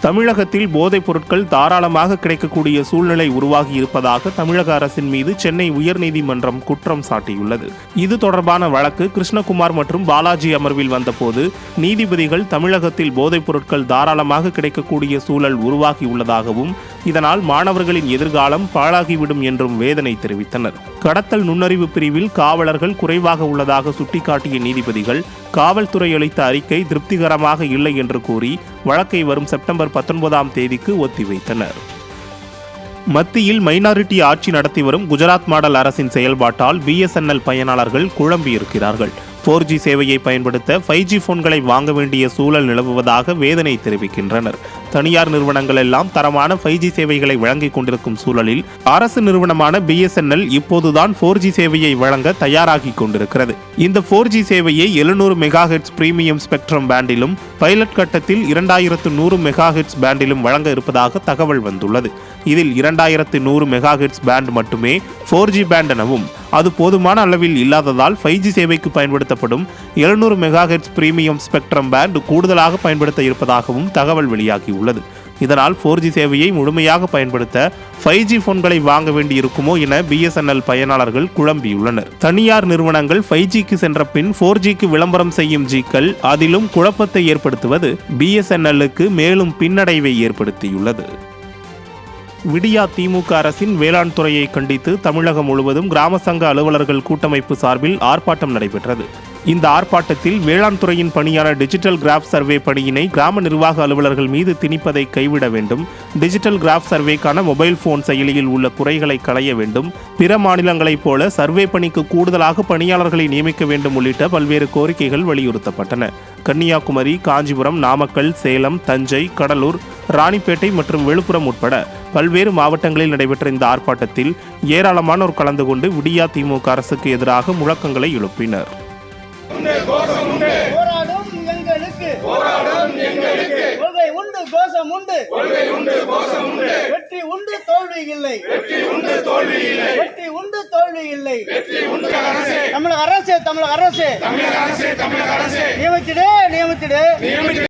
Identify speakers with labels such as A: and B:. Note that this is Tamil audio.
A: தமிழகத்தில் போதைப் பொருட்கள் தாராளமாக கிடைக்கக்கூடிய சூழ்நிலை உருவாகி இருப்பதாக தமிழக அரசின் மீது சென்னை உயர்நீதிமன்றம் குற்றம் சாட்டியுள்ளது. இது தொடர்பான வழக்கு கிருஷ்ணகுமார் மற்றும் பாலாஜி அமர்வில் வந்தபோது நீதிபதிகள் தமிழகத்தில் போதைப் பொருட்கள் தாராளமாக கிடைக்கக்கூடிய சூழல் உருவாகியுள்ளதாகவும் இதனால் மாணவர்களின் எதிர்காலம் பாழாகிவிடும் என்றும் வேதனை தெரிவித்தனர். கடத்தல் நுண்ணறிவு பிரிவில் காவலர்கள் குறைவாக உள்ளதாக சுட்டிக்காட்டிய நீதிபதிகள் காவல்துறை அளித்த அறிக்கை திருப்திகரமாக இல்லை என்று கூறி வழக்கை வரும் செப்டம்பர் 19ஆம் தேதிக்கு ஒத்திவைத்தனர். மத்தியில் மைனாரிட்டி ஆட்சி நடத்தி வரும் குஜராத் மாடல் அரசின் செயல்பாட்டால் BSNL பயனாளர்கள் குழம்பியிருக்கிறார்கள். 4G சேவையை பயன்படுத்த 5G போன்களை வாங்க வேண்டிய சூழல் நிலவுவதாக வேதனை தெரிவிக்கின்றனர். தனியார் நிறுவனங்கள் எல்லாம் தரமான 5G சேவைகளை வழங்கிக் கொண்டிருக்கும் சூழலில் அரசு நிறுவனமான BSNL இப்போதுதான் 4G சேவையை வழங்க தயாராகி கொண்டிருக்கிறது. இந்த 4G சேவையை 700 MHz பிரீமியம் ஸ்பெக்ட்ரம் பேண்டிலும் பைலட் கட்டத்தில் 2100 MHz பேண்டிலும் வழங்க இருப்பதாக தகவல் வந்துள்ளது. இதில் 2100 MHz பேண்ட் மட்டுமே 4G பேண்ட் எனவும் அது போதுமான அளவில் இல்லாததால் 5G சேவைக்கு பயன்படுத்தப்படும் 700 MHz பிரீமியம் ஸ்பெக்ட்ரம் பேண்ட் கூடுதலாக பயன்படுத்த இருப்பதாகவும் தகவல் வெளியாகியுள்ளது. இதனால் 4G சேவையை முழுமையாக பயன்படுத்த 5G போன்களை வாங்க வேண்டியிருக்குமோ என BSNL பயனாளர்கள் குழம்பியுள்ளனர். தனியார் நிறுவனங்கள் 5Gக்கு சென்ற பின் 4Gக்கு விளம்பரம் செய்யும் ஜிக்கள் அதிலும் குழப்பத்தை ஏற்படுத்துவது BSNLக்கு மேலும் பின்னடைவை ஏற்படுத்தியுள்ளது. விடியா திமுக அரசின் வேளாண் துறையை கண்டித்து தமிழகம் முழுவதும் கிராம சங்க அலுவலர்கள் கூட்டமைப்பு சார்பில் ஆர்ப்பாட்டம் நடைபெற்றது. இந்த ஆர்ப்பாட்டத்தில் வேளாண் துறையின் பணியான டிஜிட்டல் கிராஃப் சர்வே பணியினை கிராம நிர்வாக அலுவலர்கள் மீது திணிப்பதை கைவிட வேண்டும், டிஜிட்டல் கிராஃப் சர்வேக்கான மொபைல் போன் செயலியில் உள்ள குறைகளை களைய வேண்டும், பிற மாநிலங்களைப் போல சர்வே பணிக்கு கூடுதலாக பணியாளர்களை நியமிக்க வேண்டும் உள்ளிட்ட பல்வேறு கோரிக்கைகள் வலியுறுத்தப்பட்டன. கன்னியாகுமரி, காஞ்சிபுரம், நாமக்கல், சேலம், தஞ்சை, கடலூர், ராணிப்பேட்டை மற்றும் விழுப்புரம் உட்பட பல்வேறு மாவட்டங்களில் நடைபெற்ற இந்த ஆர்ப்பாட்டத்தில் ஏராளமானோர் கலந்து கொண்டு விடியா திமுக அரசுக்கு எதிராக முழக்கங்களை எழுப்பினர்.
B: வெற்றி உண்டு தோல்வி இல்லை. தமிழக அரசு நியமித்திடு